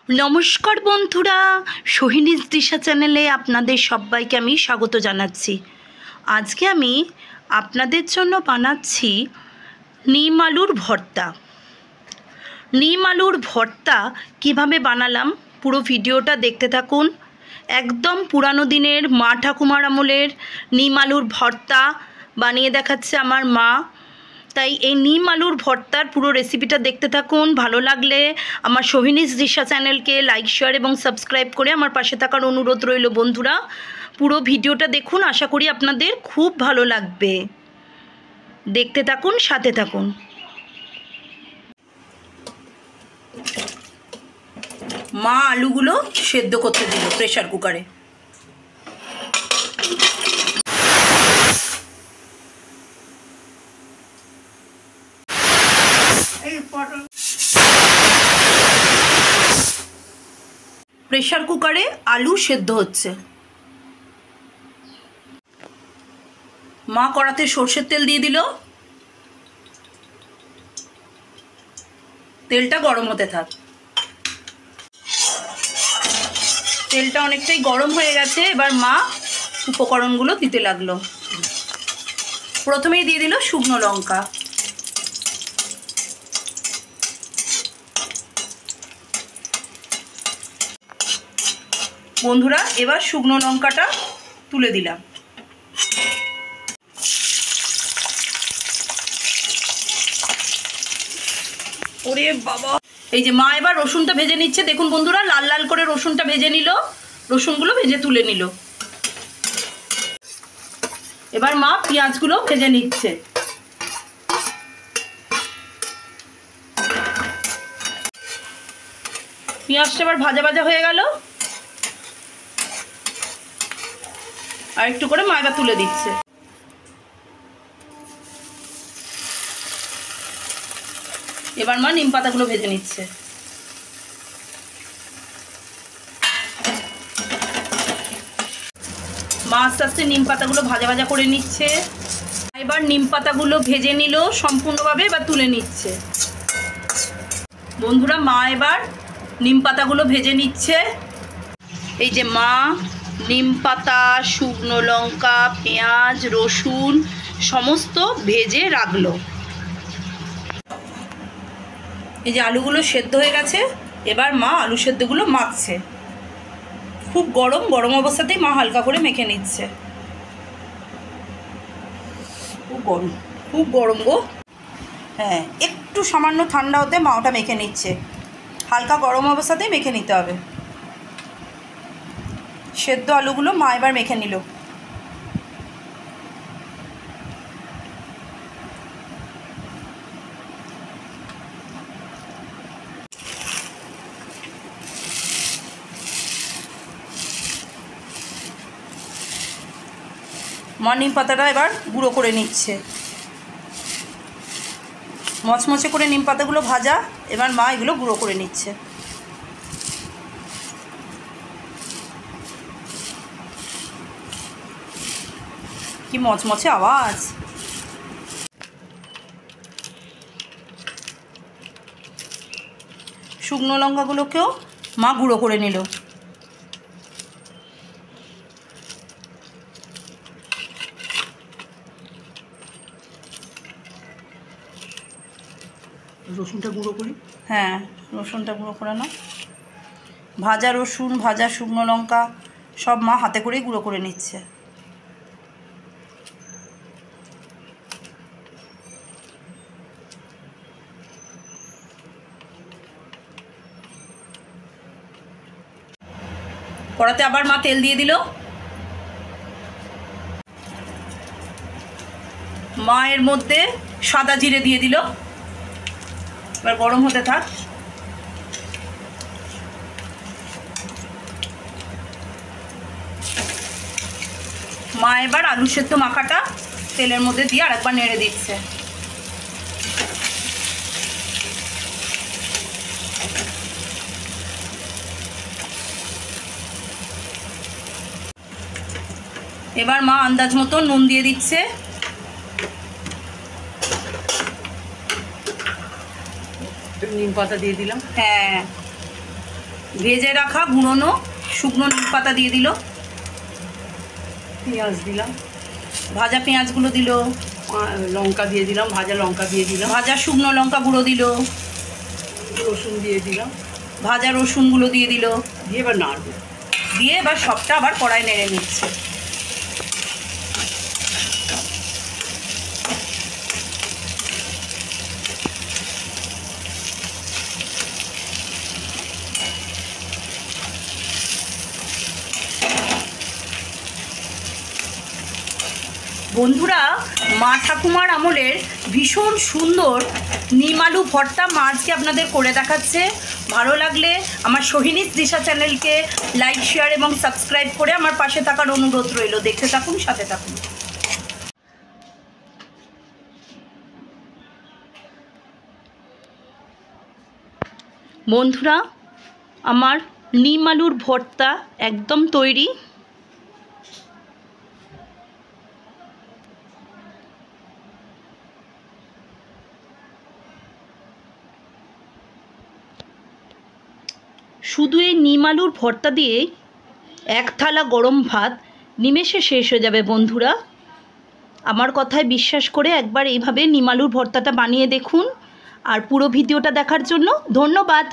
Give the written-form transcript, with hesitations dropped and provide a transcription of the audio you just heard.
নমস্কার বন্ধুরা, সোহিনীজ দিশা চ্যানেলে আপনাদের সবাইকে আমি স্বাগত জানাচ্ছি। আজকে আমি আপনাদের জন্য বানাচ্ছি নিম আলুর ভর্তা। নিম আলুর ভর্তা কীভাবে বানালাম পুরো ভিডিওটা দেখতে থাকুন। একদম পুরানো দিনের মা ঠাকুমার আমলের নিম আলুর ভর্তা বানিয়ে দেখাচ্ছে আমার মা। তাই এই নিম আলুর ভর্তার পুরো রেসিপিটা দেখতে থাকুন। ভালো লাগলে আমার সোহিনীজ দিশা চ্যানেলকে লাইক, শেয়ার এবং সাবস্ক্রাইব করে আমার পাশে থাকার অনুরোধ রইল। বন্ধুরা, পুরো ভিডিওটা দেখুন, আশা করি আপনাদের খুব ভালো লাগবে। দেখতে থাকুন, সাথে থাকুন। মা আলুগুলো সেদ্ধ করতে দিল প্রেসার কুকারে। প্রেসার কুকারে আলু সেদ্ধ হচ্ছে। মা কড়াতে সর্ষের তেল দিয়ে দিল। তেলটা গরম হতে থাক। তেলটা অনেকটাই গরম হয়ে গেছে। এবার মা উপকরণগুলো দিতে লাগলো। প্রথমেই দিয়ে দিল শুকনো লঙ্কা, বন্ধুরা এবার শুকনো লঙ্কাটা তুলে দিলাম। ওরে বাবা, এই যে মা এবার রসুনটা ভেজে নিচ্ছে। দেখুন বন্ধুরা, লাল লাল করে রসুনটা ভেজে নিল। রসুনগুলো ভেজে তুলে নিল। এবার মা পেঁয়াজগুলো ভেজে নিচ্ছে। পেঁয়াজটা এবার ভাজা ভাজা হয়ে গেল। আর একটু করে মা এবার তুলে দিচ্ছে। এবার মা নিম পাতাগুলো ভেজে নিচ্ছে। মা আস্তে আস্তে নিম পাতাগুলো ভাজা ভাজা করে নিচ্ছে। এবার নিম পাতাগুলো ভেজে নিল সম্পূর্ণভাবে, এবার তুলে নিচ্ছে। বন্ধুরা, মা এবার নিম পাতাগুলো ভেজে নিচ্ছে। এই যে মা নিম পাতা, শুকনো লঙ্কা, পেঁয়াজ, রসুন সমস্ত ভেজে রাখলো। এই যে আলুগুলো সেদ্ধ হয়ে গেছে। এবার মা আলু সেদ্ধগুলো মাখছে। খুব গরম গরম অবস্থাতেই মা হালকা করে মেখে নিচ্ছে। খুব গরম গো। হ্যাঁ, একটু সামান্য ঠান্ডা হতে মা ওটা মেখে নিচ্ছে। হালকা গরম অবস্থাতেই মেখে নিতে হবে। সেদ্ধ আলুগুলো মা এবার মেখে নিল। মা নিম পাতাটা এবার গুঁড়ো করে নিচ্ছে। মচমচে করে নিম পাতাগুলো ভাজা। এবার মা এগুলো গুঁড়ো করে নিচ্ছে। কি মচমচে আওয়াজ। শুকনো লঙ্কাগুলোকেও মা গুঁড়ো করে নিল। রসুনটা গুঁড়ো করি। হ্যাঁ, রসুনটা গুঁড়ো করে নাও। ভাজা রসুন, ভাজা শুকনো লঙ্কা সব মা হাতে করেই গুঁড়ো করে নিচ্ছে। কড়াতে আবার মা তেল দিয়ে দিল। মা এর মধ্যে সাদা জিরে দিয়ে দিল। এবার গরম হতে থাক। মা এবার আলু সেদ্ধ মাখাটা তেলের মধ্যে দিয়ে আরেকবার নেড়ে দিচ্ছে। এবার মা আন্দাজ মতো নুন দিয়ে দিচ্ছে। নিম পাতা দিয়ে দিলাম। হ্যাঁ, ভেজে রাখা গুঁড়োনো শুকনো নিম পাতা দিয়ে দিল, পেঁয়াজ দিলাম, ভাজা পেঁয়াজগুলো দিল, লঙ্কা দিয়ে দিলাম, ভাজা লঙ্কা দিয়ে দিলাম, ভাজা শুকনো লঙ্কা গুঁড়ো দিল, রসুন দিয়ে দিলাম, ভাজা রসুনগুলো দিয়ে দিল, দিয়ে এবার নাড়বো। দিয়ে এবার সবটা আবার কড়াই নেড়ে নিচ্ছে। বন্ধুরা, মা ঠাকুমার আমলের ভীষণ সুন্দর নিম আলু ভর্তা মা আজকে আপনাদের করে দেখাচ্ছে। ভালো লাগলে আমার সোহিনীস দিশা চ্যানেলকে লাইক, শেয়ার এবং সাবস্ক্রাইব করে আমার পাশে থাকার অনুরোধ রইল। দেখতে থাকুন, সাথে থাকুন। বন্ধুরা, আমার নিম আলুর ভর্তা একদম তৈরি। শুধু এই নিম আলুর ভর্তা দিয়ে এক থালা গরম ভাত নিমেষে শেষ হয়ে যাবে। বন্ধুরা, আমার কথায় বিশ্বাস করে একবার এইভাবে নিম আলুর ভর্তাটা বানিয়ে দেখুন। আর পুরো ভিডিওটা দেখার জন্য ধন্যবাদ।